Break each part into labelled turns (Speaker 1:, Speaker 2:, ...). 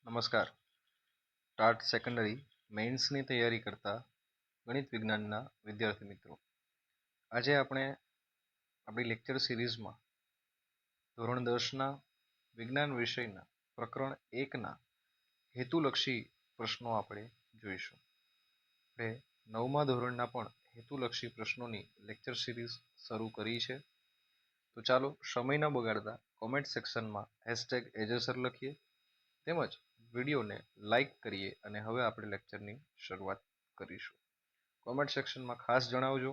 Speaker 1: નમસ્કાર. TAT secondary મેઇન્સની તૈયારી કરતા ગણિત વિજ્ઞાનના વિદ્યાર્થી મિત્રો, આજે આપણે આપણી લેક્ચર સિરીઝમાં ધોરણ 10ના વિજ્ઞાન વિષયના પ્રકરણ 1ના હેતુલક્ષી પ્રશ્નો આપણે જોઈશું. આપણે 9મા ધોરણના પણ હેતુલક્ષી પ્રશ્નોની લેક્ચર સિરીઝ શરૂ કરી છે. તો ચાલો સમય ન બગાડતા કોમેન્ટ સેક્શનમાં #એજેસર લખીએ તેમજ વિડીયોને લાઈક કરીએ અને હવે આપણે લેક્ચરની શરૂઆત કરીશું. કોમેન્ટ સેક્શનમાં ખાસ જણાવજો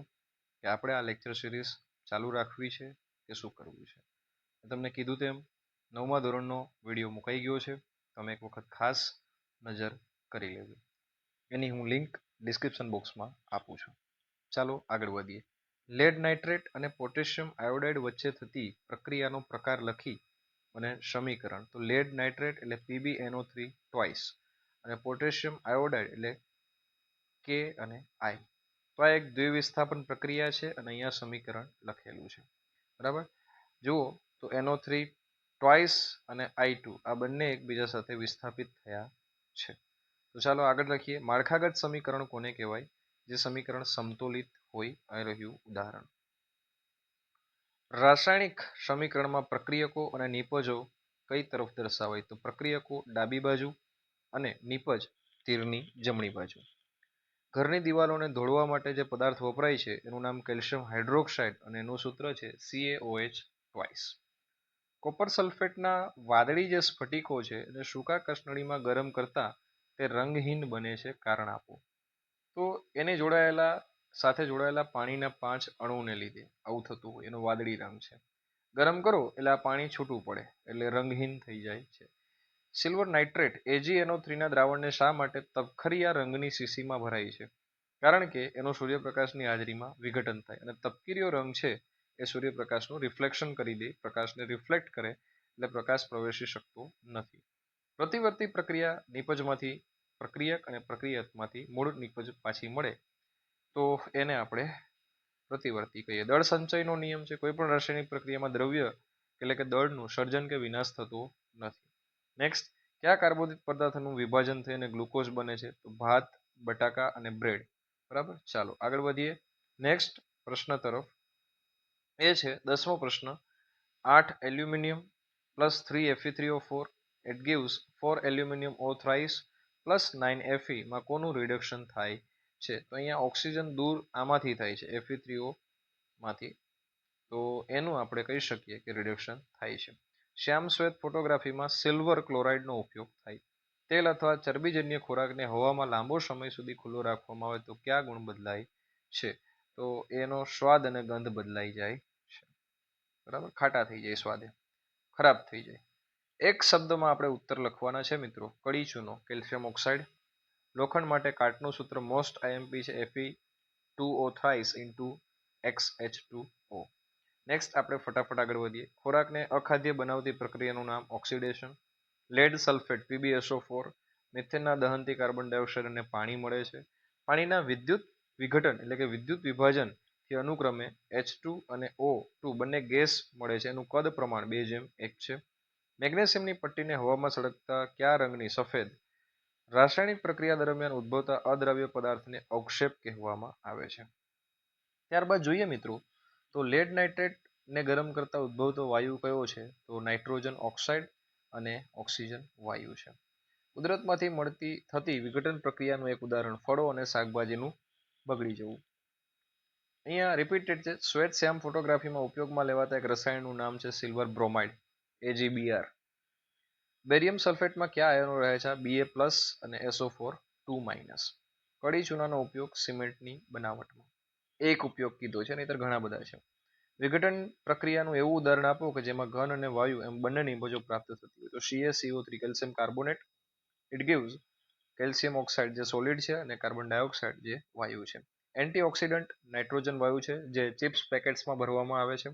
Speaker 1: કે આપણે આ લેક્ચર સિરીઝ ચાલુ રાખવી છે કે શું કરવું છે. તમને કીધું તેમ 9મા ધોરણનો વિડીયો મુકાઈ ગયો છે, તમે એક વખત ખાસ નજર કરી લેજો. એની હું લિંક ડિસ્ક્રિપ્શન બોક્સમાં આપું છું. ચાલો આગળ વધીએ. લેડ નાઇટ્રેટ અને પોટેશિયમ આયોડાઇડ વચ્ચે થતી પ્રક્રિયાનો પ્રકાર લખી અને સમીકરણ. તો લેડ નાઇટ્રેટ એટલે PbNO3 ટ્વાઇસ અને પોટેશિયમ આયોડાઇડ એટલે K અને I. તો આ એક દ્વિવિસ્થાપન પ્રક્રિયા છે અને અહીંયા સમીકરણ લખેલું છે. બરાબર, જુઓ તો NO3 ટ્વાઇસ અને I2 આ બંને એકબીજા સાથે વિસ્થાપિત થયા છે. તો ચાલો આગળ લખીએ. માળખાગત સમીકરણ કોને કહેવાય? જે સમીકરણ સમતોલિત હોય. અહીં રહ્યું ઉદાહરણ. રાસાયણિક સમીકરણમાં પ્રક્રિયકો અને નિપજો કઈ તરફ દર્શાવાય? તો પ્રક્રિયકો ડાબી બાજુ અને નિપજ તીરની જમણી બાજુ. ઘરની દિવાલોને ધોળવા માટે જે પદાર્થ વપરાય છે એનું નામ કેલ્શિયમ હાઇડ્રોક્સાઇડ અને એનું સૂત્ર છે CaOH ટ્વાઇસ. કોપર સલ્ફેટના વાદળી જે સ્ફટિકો છે એને સૂકા કસનળીમાં ગરમ કરતા તે રંગહીન બને છે, કારણ આપો. તો એને સાથે જોડાયેલા પાણીના 5 અણુને લીધે આવું થતું હોય, એનો વાદળી રંગ છે. ગરમ કરો એટલે આ પાણી છૂટું પડે એટલે રંગહીન થઈ જાય છે. સિલ્વર નાઇટ્રેટ AgNO3ના દ્રાવણને શા માટે તપખરિયા રંગની શીશીમાં ભરાય છે? કારણ કે એનું સૂર્યપ્રકાશની હાજરીમાં વિઘટન થાય અને તપકીરીયો રંગ છે એ સૂર્યપ્રકાશનું રિફ્લેક્શન કરી દે, પ્રકાશને રિફ્લેક્ટ કરે એટલે પ્રકાશ પ્રવેશી શકતો નથી. પ્રતિવર્તી પ્રક્રિયા નિપજમાંથી પ્રક્રિયક અને પ્રક્રિયકમાંથી મૂળ નિપજ પાછી મળે તો એને આપણે પ્રતિવર્તી કહીએ. દળ સંચયનો નિયમ છે. કોઈ પણ રાસાયણિક પ્રક્રિયામાં દ્રવ્ય એટલે કે દળનું સર્જન કે વિનાશ થતો નથી. નેક્સ્ટ, કયા કાર્બોદિત પદાર્થનું વિભાજન થઈને ગ્લુકોઝ બને છે? તો ભાત, બટાકા અને બ્રેડ. બરાબર, ચાલો આગળ વધીએ નેક્સ્ટ પ્રશ્ન તરફ. એ છે 10મો પ્રશ્ન. 8 aluminium plus 3 Fe3O4 it gives 4 aluminium O thrice plus 9 Fe માં કોનું રિડક્શન થાય છે? તો અહીંયા ઓક્સિજન દૂર આમાંથી થાય છે Fe3O માંથી, તો એનું આપણે કહી શકીએ કે રિડક્શન થાય છે. શ્યામ શ્વેત ફોટોગ્રાફીમાં સિલ્વર ક્લોરાઇડનો ઉપયોગ થાય. તેલ અથવા ચરબીજન્ય ખોરાકને હવામાં લાંબો સમય સુધી ખુલ્લો રાખવામાં આવે તો કયા ગુણ બદલાય છે? તો એનો સ્વાદ અને ગંધ બદલાઈ જાય છે. બરાબર, ખાટા થઈ જાય, સ્વાદે ખરાબ થઈ જાય. એક શબ્દમાં આપણે ઉત્તર લખવાના છે મિત્રો. કડી ચૂનો, કેલ્શિયમ ઓક્સાઇડ. લોખંડ માટે કાટનું સૂત્ર મોસ્ટ IMP છે Fe2O thrice into XH2O. Next આપણે ફટાફટ આગળ વધીએ. ખોરાકને અખાદ્ય બનાવતી પ્રક્રિયાનું નામ ઓક્સિડેશન. લેડ સલ્ફેટ PbSO4 મિથેનના દહનથી કાર્બન ડાયોક્સાઇડ અને પાણી મળે છે. પાણીના વિદ્યુત વિઘટન એટલે કે વિદ્યુત વિભાજનથી અનુક્રમે H2 અને O2 બંને ગેસ મળે છે. એનું કદ પ્રમાણ 2:1 છે. મેગ્નેશિયમની પટ્ટીને હવામાં સળગતા કયા રંગની? સફેદ. રાસાયણિક પ્રક્રિયા દરમિયાન ઉદ્ભવતા અદ્રાવ્ય પદાર્થને અવક્ષેપ કહેવામાં આવે છે. ત્યારબાદ જોઈએ મિત્રો, તો લેડ નાઇટ્રેટને ગરમ કરતા ઉદ્ભવતો વાયુ કયો છે? તો નાઇટ્રોજન ઓક્સાઇડ અને ઓક્સિજન વાયુ છે. કુદરતમાંથી મળતી થતી વિઘટન પ્રક્રિયાનું એક ઉદાહરણ ફળો અને શાકભાજીનું બગડી જવું. અહીંયા રિપીટેડ છે. શ્વેત શ્યામ ફોટોગ્રાફીમાં ઉપયોગમાં લેવાતા એક રસાયણનું નામ છે સિલ્વર બ્રોમાઇડ AgBr. બેરિયમ સલ્ફેટમાં કયા આયનો રહે છે? Ba+ અને SO4 2-. કડી ચૂનાનો ઉપયોગ સિમેન્ટની બનાવટમાં. એક ઉપયોગ કીધો છે, નહીતર ઘણા બધા છે. વિઘટન પ્રક્રિયાનું એવું ઉદાહરણ આપો કે જેમાં ઘન અને વાયુ એમ બંને નિપજો પ્રાપ્ત થતી હોય. તો CaCO3 calcium carbonate. It gives calcium oxide જે સોલિડ છે અને કાર્બન ડાયોક્સાઇડ જે વાયુ છે. એન્ટીઓક્સિડન્ટ નાઇટ્રોજન વાયુ છે જે ચિપ્સ પેકેટ્સમાં ભરવામાં આવે છે.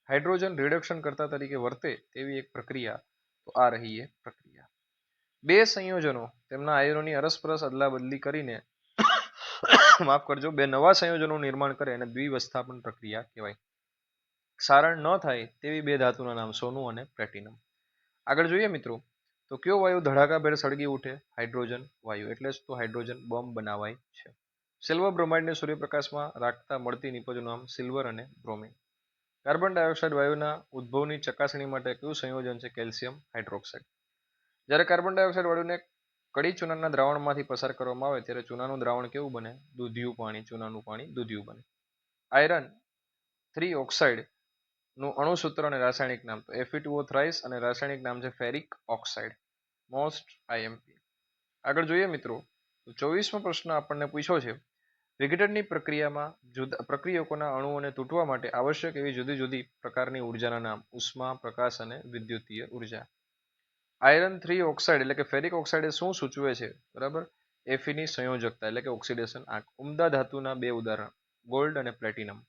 Speaker 1: હાઇડ્રોજન રિડક્શન કરતા તરીકે વર્તે તેવી એક પ્રક્રિયા, તો આ રહી એ પ્રક્રિયા. બે સંયોજનો તેમના આયનોની અરસપરસ અદલાબદલી કરીને માફ કરજો, બે નવા સંયોજનોનું નિર્માણ કરે અને દ્વિવસ્થાપન પ્રક્રિયા કહેવાય. સારણ ન થાય તેવી બે ધાતુના નામ સોનું અને પ્લેટિનમ. આગળ જોઈએ મિત્રો, તો કયો વાયુ ધડાકાભેર સળગી ઉઠે? હાઇડ્રોજન વાયુ. એટલે જ તો હાઇડ્રોજન બોમ્બ બનાવાય છે. સિલ્વર બ્રોમાઇડને સૂર્યપ્રકાશમાં રાખતા મળતી નિપજોનું નામ સિલ્વર અને બ્રોમિન. કાર્બન ડાયોક્સાઇડ વાયુના ઉદ્ભવની ચકાસણી માટે કયું સંયોજન છે? Calcium hydroxide. જ્યારે કાર્બન ડાયોક્સાઇડ વાયુને કડી ચૂનાના દ્રાવણમાંથી પસાર કરવામાં આવે ત્યારે ચૂનાનું દ્રાવણ કેવું બને? દૂધિયું પાણી. ચૂનાનું પાણી દૂધિયું બને. આયરન 3 ઓક્સાઇડ નું અણુસૂત્ર અને રાસાયણિક નામ? તો Fe2O થ્રાઇસ અને રાસાયણિક નામ છે ફેરિક ઓક્સાઇડ. Most IMP. આગળ જોઈએ મિત્રો, તો 24મો પ્રશ્ન આપણને પૂછ્યો છે, વિઘટનની પ્રક્રિયામાં પ્રક્રિયકોના અણુઓને તૂટવા માટે આવશ્યક એવી જુદી જુદી પ્રકારની ઉર્જાના નામ? ઉષ્મા, પ્રકાશ અને વિદ્યુતીય ઉર્જા. આયરન 3 ઓક્સાઇડ એટલે કે ફેરિક ઓક્સાઇડ એ શું સૂચવે છે? બરાબર, Fe ની સંયોજકતા એટલે કે ઓક્સિડેશન આંક. ઉમદા ધાતુના 2 ઉદાહરણ, ગોલ્ડ અને પ્લેટિનમ.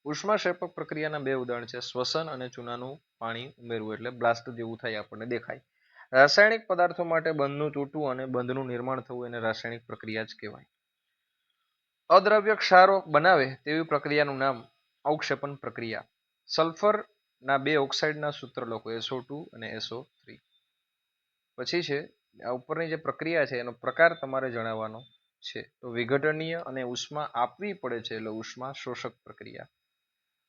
Speaker 1: ઉષ્માક્ષેપક પ્રક્રિયાના 2 ઉદાહરણ છે, શ્વસન અને ચૂનાનું પાણી ઉમેરવું એટલે બ્લાસ્ટ જેવું થાય આપણને દેખાય. રાસાયણિક પદાર્થો માટે બંધનું તૂટવું અને બંધનું નિર્માણ થવું એને રાસાયણિક પ્રક્રિયા જ કહેવાય. અદ્રવ્ય ક્ષારો બનાવે તેવી પ્રક્રિયાનું નામ? અવક્ષેપન પ્રક્રિયા. સલ્ફરના 2 ઓક્સાઇડના સૂત્ર લખો, SO2 અને SO3. પછી છે આ ઉપરની જે પ્રક્રિયા છે એનો પ્રકાર તમારે જણાવવાનો છે. તો વિઘટનીય અને ઉષ્મા આપવી પડે છે એટલે ઉષ્મા શોષક પ્રક્રિયા.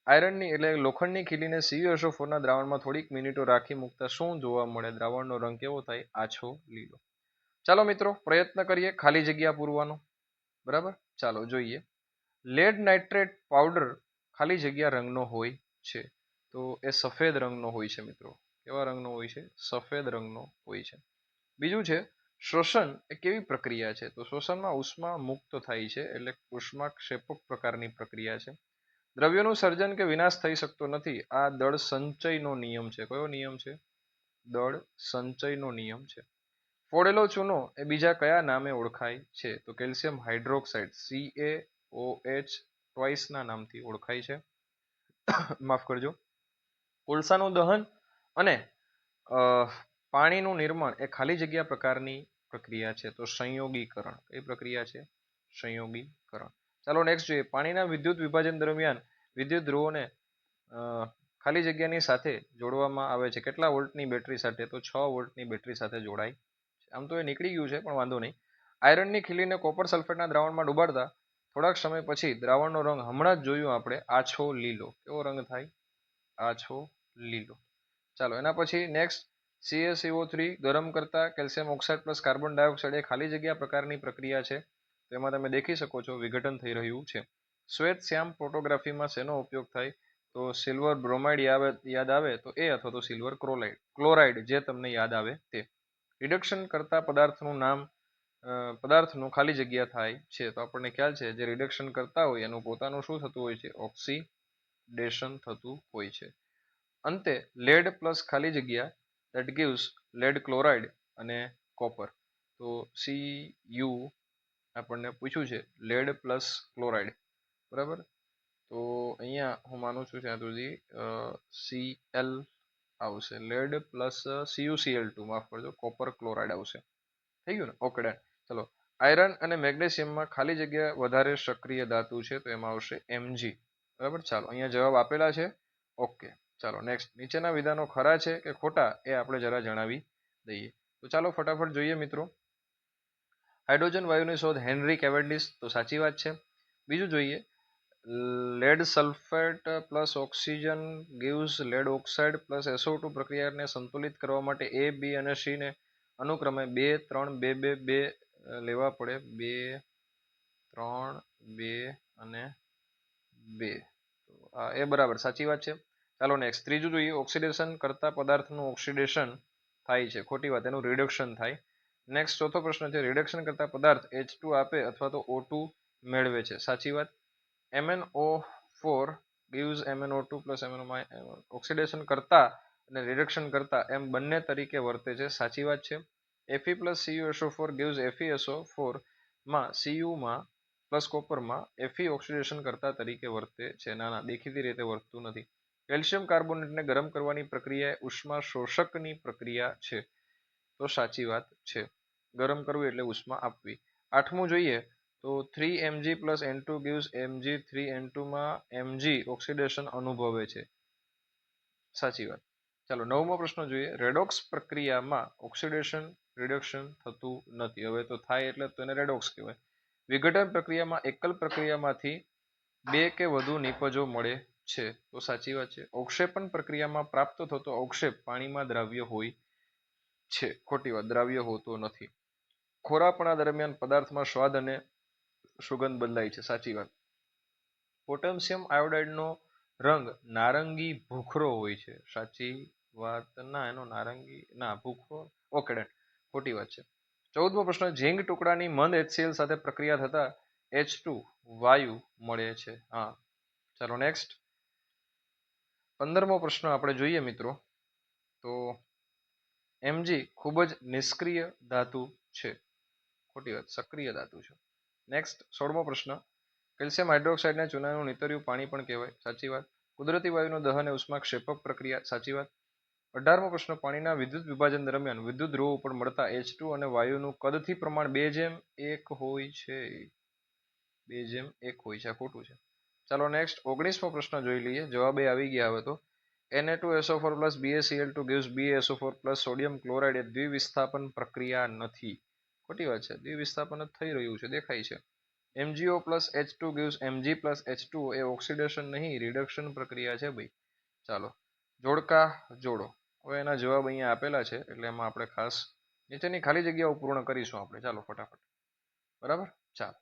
Speaker 1: આયરનની એટલે લોખંડની ખીલીને CuSO4 ના દ્રાવણમાં થોડીક મિનિટો રાખી મૂકતા શું જોવા મળે? દ્રાવણનો રંગ કેવો થાય? આછો લીલો. ચાલો મિત્રો પ્રયત્ન કરીએ ખાલી જગ્યા પૂરવાનો. બરાબર, ચાલો જોઈએ. લેડ નાઇટ્રેટ પાવડર ખાલી જગ્યા રંગનો હોય છે, તો એ સફેદ રંગનો હોય છે મિત્રો. કેવા રંગનો હોય છે? સફેદ રંગનો હોય છે. બીજું છે શ્વસન એ કેવી પ્રક્રિયા છે? તો શ્વસનમાં ઉષ્મા મુક્ત થાય છે એટલે ઉષ્માક્ષેપક પ્રકારની પ્રક્રિયા છે. દ્રવ્યોનું સર્જન કે વિનાશ થઈ શકતો નથી, આ દળ સંચયનો નિયમ છે. કયો નિયમ છે? દળ સંચયનો નિયમ છે. ફોડેલો ચૂનો એ બીજા કયા નામે ઓળખાય છે? તો કેલ્શિયમ હાઇડ્રોક્સાઇડ CaOH ટ્વાઇસ ના નામથી ઓળખાય છે. માફ કરજો. કોલસાનું દહન અને પાણીનું નિર્માણ એ ખાલી જગ્યા પ્રકારની પ્રક્રિયા છે, તો સંયોગીકરણ. કઈ પ્રક્રિયા છે? સંયોગીકરણ. ચાલો નેક્સ્ટ જોઈએ. પાણીના વિદ્યુત વિભાજન દરમિયાન વિદ્યુત ધ્રુવોને ખાલી જગ્યાની સાથે જોડવામાં આવે છે. કેટલા વોલ્ટની બેટરી સાથે? તો 6 વોલ્ટની બેટરી સાથે જોડાય. આમ તો એ નીકળી ગયું છે પણ વાંધો નહીં. આયરનની ખીલીને કોપર સલ્ફેટના દ્રાવણમાં ડુબાડતા થોડાક સમય પછી દ્રાવણનો રંગ હમણાં જ જોયું આપણે, આછો લીલો. કેવો રંગ થાય? આછો લીલો. ચાલો એના પછી નેક્સ્ટ, CaCO3 ગરમ કરતા calcium oxide plus carbon dioxide એ ખાલી જગ્યા પ્રકારની પ્રક્રિયા છે. તેમાં તમે દેખી શકો છો વિઘટન થઈ રહ્યું છે. શ્વેત શ્યામ ફોટોગ્રાફીમાં શેનો ઉપયોગ થાય? તો સિલ્વર બ્રોમાઇડ યાદ આવે તો એ, અથવા તો સિલ્વર ક્લોરાઇડ જે તમને યાદ આવે તે. રિડક્શન કરતા પદાર્થનું ખાલી જગ્યા થાય છે, તો આપણને ખ્યાલ છે જે રિડક્શન કરતા હોય એનું પોતાનું શું થતું હોય છે? ઓક્સિડેશન થતું હોય છે. અંતે લેડ પ્લસ ખાલી જગ્યા that gives લેડ ક્લોરાઇડ અને કોપર. તો Cu આપણને પૂછ્યું છે લેડ પ્લસ ક્લોરાઇડ. બરાબર, તો અહીંયા હું માનું છું ત્યાં સુધી Cl આવશે, લેડ પ્લસ CuCl2, માફ કરજો, કોપર ક્લોરાઇડ આવશે. થઈ ગયું ને? Okay done. ચલો, આયરન અને મેગ્નેશિયમમાં ખાલી જગ્યા વધારે સક્રિય ધાતુ છે, તો એમાં આવશે Mg. બરાબર, ચાલો અહીંયા જવાબ આપેલા છે. ઓકે, ચાલો નેક્સ્ટ. નીચેના વિધાનો ખરા છે કે ખોટા એ આપણે જરા જણાવી દઈએ. તો ચાલો ફટાફટ જોઈએ મિત્રો. હાઇડ્રોજન વાયુની શોધ હેનરી કેવેન્ડિશ, તો સાચી વાત છે. બીજું જોઈએ, lead sulphate plus oxygen gives lead oxide plus SO2 પ્રક્રિયાને સંતુલિત કરવા માટે A, B અને C ને અનુક્રમે 2, 3, 2, 2, 2 લેવા પડે. 2, 3, 2 અને 2. એ બરાબર સાચી વાત છે. ચાલો નેક્સ્ટ. ત્રીજું જોઈએ, ઓક્સિડેશન કરતા પદાર્થનું ઓક્સિડેશન થાય છે. ખોટી વાત, એનું રિડક્શન થાય. નેક્સ્ટ ચોથો પ્રશ્ન છે, રિડક્શન કરતા પદાર્થ H2 આપે અથવા તો O2 મેળવે છે. સાચી વાત. MnO4 gives MnO2 plus MnO. Oxidation કરતા અને રિડક્શન કરતા એમ બંને તરીકે વર્તે છે. સાચી વાત છે. Fe plus CuSO4 gives FeSO4 માં Cu માં પ્લસ કોપરમાં Fe ઓક્સિડેશન કરતા તરીકે વર્તે છે. ના, દેખીતી રીતે વર્તતું નથી. કેલ્શિયમ કાર્બોનેટને ગરમ કરવાની પ્રક્રિયા એ ઉષ્મા શોષકની પ્રક્રિયા છે, તો સાચી વાત છે. ગરમ કરવું એટલે ઉષ્મા આપવી. આઠમું જોઈએ, તો 3Mg plus N2 gives Mg. 3N2 માં Mg ઓક્સિડેશન અનુભવે છે. સાચી વાત. ચાલો 9મો પ્રશ્ન જોઈએ. રેડોક્સ પ્રક્રિયામાં ઓક્સિડેશન રિડક્શન થતું નથી. હવે તો થાય એટલે તો એને રેડોક્સ કહેવાય. વિઘટન પ્રક્રિયામાં એકલ પ્રક્રિયામાંથી બે કે વધુ નિપજો મળે છે, તો સાચી વાત છે. અવક્ષેપણ પ્રક્રિયામાં પ્રાપ્ત થતો અવક્ષેપ પાણીમાં દ્રાવ્ય હોય છે, ખોટી વાત, દ્રાવ્ય હોતો નથી. ખોરાપણા દરમિયાન પદાર્થમાં સ્વાદ અને સુગંધ બદલાય છે, સાચી વાત. પોટેશિયમ આયોડાઇડનો રંગ નારંગી ભૂખરો હોય છે, સાચી વાત. ના, એનો નારંગી ના ભૂખરો, ઓકે ડન, ખોટી વાત છે. 14મો પ્રશ્ન. ઝીંક ટુકડાની મંદ HCl સાથે પ્રક્રિયા થતા H2 વાયુ મળે છે. હા, ચાલો નેક્સ્ટ. 15મો પ્રશ્ન આપણે જોઈએ મિત્રો. તો Mg ખૂબ જ નિષ્ક્રિય ધાતુ છે, ખોટી વાત, સક્રિય ધાતુ છે. નેક્સ્ટ 16મો પ્રશ્ન. કેલ્શિયમ હાઇડ્રોક્સાઇડને ચૂનાનું નીતર્યું પાણી પણ કહેવાય, સાચી વાત. કુદરતી વાયુનું દહન એ ઉષ્માક્ષેપક પ્રક્રિયા, સાચી વાત. 18મો પ્રશ્ન. પાણીના વિદ્યુત વિભાજન દરમિયાન વિદ્યુત ધ્રુવો ઉપર મળતા H2 અને વાયુનું કદથી પ્રમાણ 2:1 હોય છે, 2:1 હોય છે, ખોટું છે. ચાલો નેક્સ્ટ 19મો પ્રશ્ન જોઈ લઈએ. જવાબ એ આવી ગયા હવે તો. Na2SO4 plus BaCl2 gives BaSO4 plus sodium chloride એ દ્વિવિસ્થાપન પ્રક્રિયા નથી, ખોટી વાત છે. દ્વિવિસ્થાપન જ થઈ રહ્યું છે, દેખાય છે. MgO plus H2 gives Mg plus H2O એ ઓક્સિડેશન નહીં, રિડક્શન પ્રક્રિયા છે ભાઈ. ચાલો જોડકા જોડો. હવે એના જવાબ અહીંયા આપેલા છે એટલે એમાં આપણે ખાસ નીચેની ખાલી જગ્યાઓ પૂર્ણ કરીશું આપણે. ચાલો ફટાફટ, બરાબર. ચાલો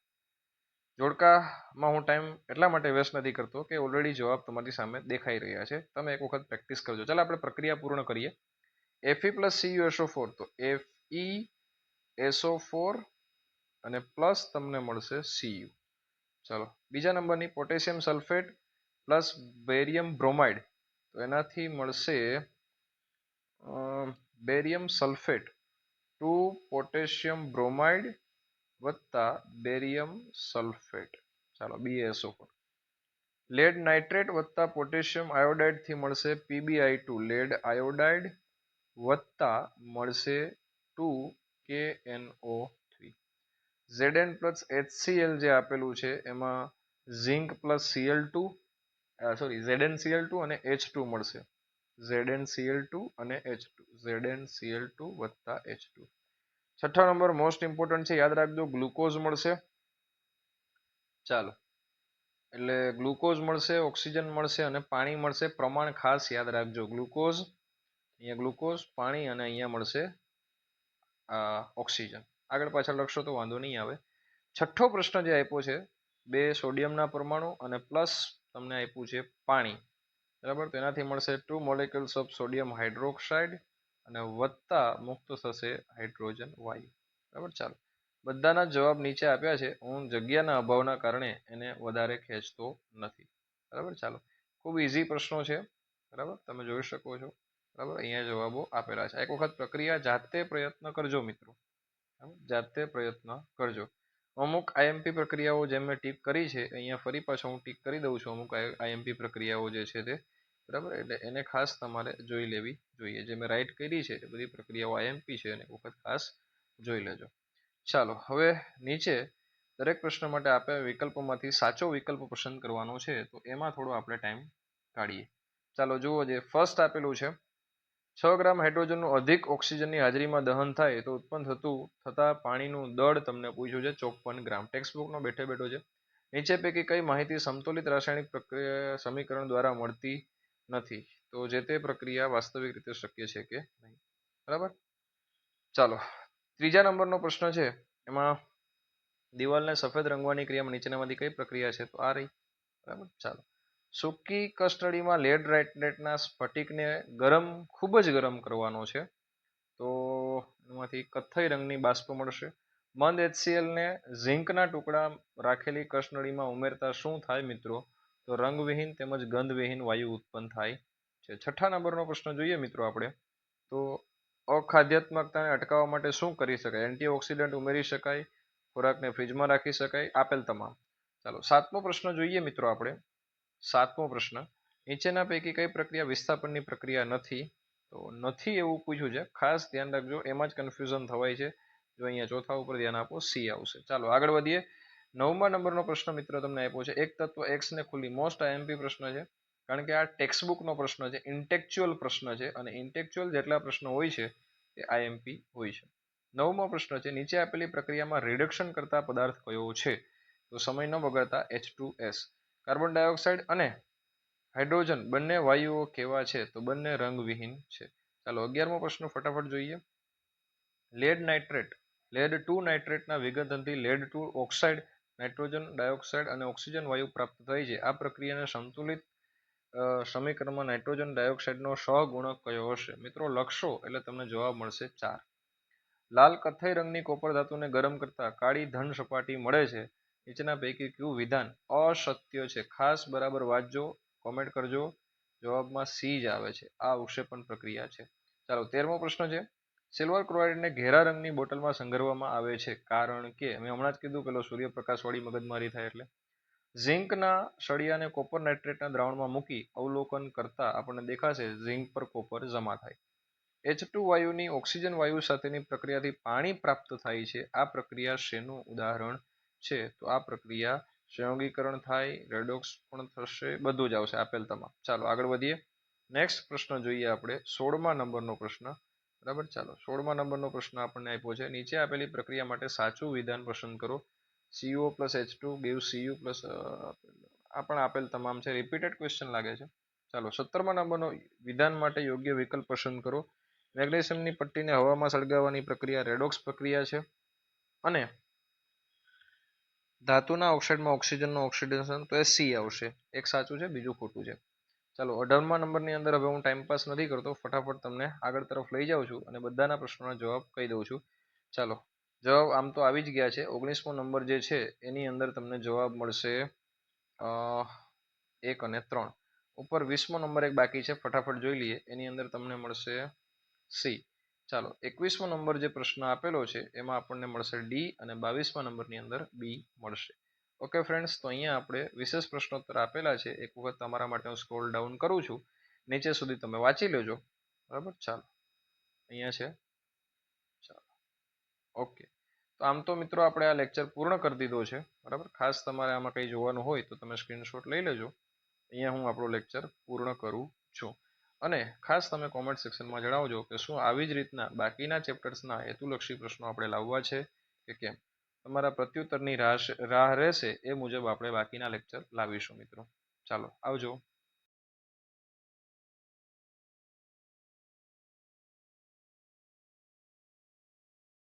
Speaker 1: જોડકામાં હું ટાઈમ એટલા માટે વેસ્ટ નથી કરતો કે ઓલરેડી જવાબ તમારી સામે દેખાઈ રહ્યા છે, તમે એક વખત પ્રેક્ટિસ કરજો. ચાલો આપણે પ્રક્રિયા પૂર્ણ કરીએ. Fe plus CuSO4, તો FeSO4 અને પ્લસ તમને મળશે Cu. ચાલો બીજા નંબરની potassium sulphate plus barium bromide, તો એનાથી મળશે barium sulphate two potassium bromide વત્તા બેરિયમ સલ્ફેટ, ચાલો BaSO4. લેડ નાઇટ્રેટ વત્તા પોટેશિયમ આયોડાઇડ થી મળશે PbI2, લેડ આયોડાઇડ વત્તા મળશે 2KNO3. Zn પ્લસ HCl જે આપેલું છે એમાં zinc plus Cl2, sorry ZnCl2 અને H2 મળશે, ZnCl2 અને H2, ZnCl2 વત્તા H2. 6ઠ્ઠો નંબર મોસ્ટ ઇમ્પોર્ટન્ટ છે, યાદ રાખજો. ગ્લુકોઝ મળશે. ચાલો એટલે ગ્લુકોઝ મળશે, ઓક્સિજન મળશે અને પાણી મળશે. પ્રમાણ ખાસ યાદ રાખજો. ગ્લુકોઝ, અહીંયા ગ્લુકોઝ, પાણી અને અહીંયા મળશે ઓક્સિજન. આગળ પાછળ લખશો તો વાંધો નહીં આવે. 6ઠ્ઠો પ્રશ્ન જે આપ્યો છે, 2 સોડિયમના પરમાણુ અને પ્લસ તમને આપ્યું છે પાણી, બરાબર. તો એનાથી મળશે 2 મોલેક્યુલ્સ ઓફ સોડિયમ હાઇડ્રોક્સાઇડ અને વત્તા મુક્ત થશે હાઇડ્રોજન વાયુ, બરાબર. ચાલો બધાના જવાબ નીચે આપ્યા છે, હું જગ્યાના અભાવના કારણે એને વધારે ખેંચતો નથી, બરાબર. ચાલો ખૂબ ઇઝી પ્રશ્નો છે, બરાબર, તમે જોઈ શકો છો, બરાબર. અહીંયા જવાબો આપેલા છે. એક વખત પ્રક્રિયા જાતે પ્રયત્ન કરજો મિત્રો, જાતે પ્રયત્ન કરજો. અમુક આઈએમપી પ્રક્રિયાઓ જેમ મેં ટીક કરી છે અહીંયા ફરી પાછો હું ટીક કરી દઉં છું અમુક આઈએમપી પ્રક્રિયાઓ જે છે તે, બરાબર. એટલે એને ખાસ તમારે જોઈ લેવી જોઈએ. જે મેં રાઈટ કરી છે એ બધી પ્રક્રિયાઓ આઈએમપી છે, એને વખત ખાસ જોઈ લેજો. ચાલો હવે નીચે દરેક પ્રશ્ન માટે આપણે વિકલ્પોમાંથી સાચો વિકલ્પ પસંદ કરવાનો છે, તો એમાં થોડો આપણે ટાઈમ કાઢીએ. ચાલો જુઓ, જે ફર્સ્ટ આપેલું છે, 6 ગ્રામ હાઇડ્રોજનનું અધિક ઓક્સિજનની હાજરીમાં દહન થાય તો ઉત્પન્ન થતા પાણીનું દળ તમને પૂછ્યું છે 54 ગ્રામ. ટેક્સ્ટબુકનો બેઠે બેઠો છે. નીચે પૈકી કઈ માહિતી સમતોલિત રાસાયણિક પ્રક્રિયા સમીકરણ દ્વારા મળતી નથી, તો જે તે પ્રક્રિયા વાસ્તવિક રીતે શક્ય છે કે નહીં, બરાબર. ચાલો ત્રીજા નંબરનો પ્રશ્ન છે, એમાં દિવાલને સફેદ રંગવાની ક્રિયામાં નીચેનામાંથી કઈ પ્રક્રિયા છે, તો આ રહી, બરાબર. ચાલો સૂકી કસ્ટડીમાં લેડ નાઇટ્રેટના સ્ફટિકને ખૂબ જ ગરમ કરવાનો છે, તો એમાંથી કથ્થઈ રંગની બાષ્પ મળશે. મંદ HCl ને ઝિંકના ટુકડા રાખેલી કસનળીમાં ઉમેરતા શું થાય મિત્રો, તો રંગવિહીન તેમજ ગંધવિહીન વાયુ ઉત્પન્ન થાય છે. 6ઠ્ઠા નંબરનો પ્રશ્ન જોઈએ મિત્રો આપણે, તો અખાદ્યાત્મકતાને અટકાવવા માટે શું કરી શકાય, એન્ટીઓક્સિડન્ટ ઉમેરી શકાય, ખોરાકને ફ્રીજમાં રાખી શકાય, આપેલ તમામ. ચાલો 7મો પ્રશ્ન જોઈએ મિત્રો આપણે. 7મો પ્રશ્ન, નીચેના પૈકી કઈ પ્રક્રિયા વિસ્થાપનની પ્રક્રિયા નથી, તો નથી એવું પૂછ્યું છે, ખાસ ધ્યાન રાખજો, એમાં જ કન્ફ્યુઝન થવાય છે. જો અહીંયા ચોથા ઉપર ધ્યાન આપો, સી આવશે. ચાલો આગળ વધીએ. 9મા નંબરનો પ્રશ્ન મિત્રો તમને આપ્યો છે, એક તત્વ X ને ખુલ્લી, મોસ્ટ આઈએમપી પ્રશ્ન છે. કારણ કે આ ટેક્સ્ટબુકનો પ્રશ્ન છે, ઇન્ટેક્ચ્યુઅલ પ્રશ્ન છે અને ઇન્ટેક્ચ્યુઅલ જેટલા પ્રશ્નો હોય છે એ આઈએમપી હોય છે. 9મો પ્રશ્ન છે, નીચે આપેલી પ્રક્રિયામાં રિડક્શન કરતા પદાર્થ કયો છે? તો સમય ન બગાડતા H2S. કાર્બન ડાયોક્સાઇડ અને હાઇડ્રોજન બંને વાયુઓ કેવા છે? તો બંને રંગવિહીન છે. ચાલો 11મો પ્રશ્ન ફટાફટ જોઈએ. લેડ નાઇટ્રેટ લેડ 2 નાઇટ્રેટના વિઘટનથી લેડ 2 ઓક્સાઇડ, નાઇટ્રોજન ડાયોક્સાઇડ અને ઓક્સિજન વાયુ પ્રાપ્ત થાય છે. આ પ્રક્રિયાને સંતુલિત સમીકરણમાં નાઇટ્રોજન ડાયોક્સાઇડનો સહગુણક કયો હશે? મિત્રો લખશો એટલે તમને જવાબ મળશે 4. લાલ કથ્થઈ રંગની કોપર ધાતુને ગરમ કરતા કાળી ધન સપાટી મળે છે. નીચેના પૈકી કયું વિધાન અસત્ય છે? ખાસ બરાબર વાંચજો, કોમેન્ટ કરજો. જવાબમાં સી જ આવે છે. આ અવક્ષેપણ પ્રક્રિયા છે. ચાલો 13મો પ્રશ્ન છે, સિલ્વર ક્લોરાઇડને ઘેરા રંગની બોટલમાં સંગ્રહવામાં આવે છે કારણ કે, મેં હમણાં જ કીધું પેલો સૂર્યપ્રકાશવાળી મગજમારી થાય એટલે. ઝિંકના સળિયાને કોપર નાઇટ્રેટના દ્રાવણમાં મૂકી અવલોકન કરતા આપણને દેખાશે ઝિંક પર કોપર જમા થાય. H2 વાયુની ઓક્સિજન વાયુ સાથેની પ્રક્રિયાથી પાણી પ્રાપ્ત થાય છે. આ પ્રક્રિયા શેનું ઉદાહરણ છે? તો આ પ્રક્રિયા સંયોગીકરણ થાય, રેડોક્સ પણ થશે, બધું જ આવશે આપેલ તમામ. ચાલો આગળ વધીએ. નેક્સ્ટ પ્રશ્ન જોઈએ આપણે 16મા નંબરનો પ્રશ્ન. બરાબર, ચાલો 16મા નંબરનો પ્રશ્ન આપણને આપ્યો છે, નીચે આપેલી પ્રક્રિયા માટે સાચું વિધાન પસંદ કરો. CO plus H2 gives Cu plus, આ પણ આપેલ તમામ છે, રિપીટેડ ક્વેશ્ચન લાગે છે. ચાલો 17મા નંબરનો વિધાન માટે યોગ્ય વિકલ્પ પસંદ કરો. મેગ્નેશિયમની પટ્ટીને હવામાં સળગાવવાની પ્રક્રિયા રેડોક્સ પ્રક્રિયા છે અને ધાતુના ઓક્સાઇડમાં ઓક્સિજનનું ઓક્સિડેશન, તો એ સી આવશે. એક સાચું છે, બીજું ખોટું છે. ચાલો 18મા નંબરની અંદર હવે હું ટાઈમપાસ નથી કરતો, ફટાફટ તમને આગળ તરફ લઈ જાઉં છું અને બધાના પ્રશ્નોના જવાબ કહી દઉં છું. ચાલો જવાબ આમ તો આવી જ ગયા છે. 19મો નંબર જે છે એની અંદર તમને જવાબ મળશે 1 અને 3. ઉપર 20મો નંબર એક બાકી છે, ફટાફટ જોઈ લઈએ. એની અંદર તમને મળશે સી. ચાલો 21મો નંબર જે પ્રશ્ન આપેલો છે એમાં આપણને મળશે ડી અને 22મા નંબરની અંદર બી મળશે. ઓકે ફ્રેન્ડ્સ, તો અહીંયા આપણે વિશેષ પ્રશ્નોત્તર આપેલા છે. એક વખત તમારા માટે હું સ્ક્રોલ ડાઉન કરું છું, નીચે સુધી તમે વાંચી લેજો. બરાબર, ચાલો અહીંયા છે. ચાલો ઓકે, તો આમ તો મિત્રો આપણે આ લેક્ચર પૂર્ણ કરી દીધો છે. બરાબર, ખાસ તમારે આમાં કંઈ જોવાનું હોય તો તમે સ્ક્રીનશોટ લઈ લેજો. અહીંયા હું આપણો લેક્ચર પૂર્ણ કરું છું અને ખાસ તમે કોમેન્ટ સેક્શનમાં જણાવજો કે શું આવી જ રીતના બાકીના ચેપ્ટર્સના હેતુલક્ષી પ્રશ્નો આપણે લાવવા છે કે કેમ. તમારા પ્રત્યુત્તરની રાહ રહેશે, એ મુજબ આપણે બાકીના લેક્ચર લાવીશું મિત્રો. ચાલો આવજો.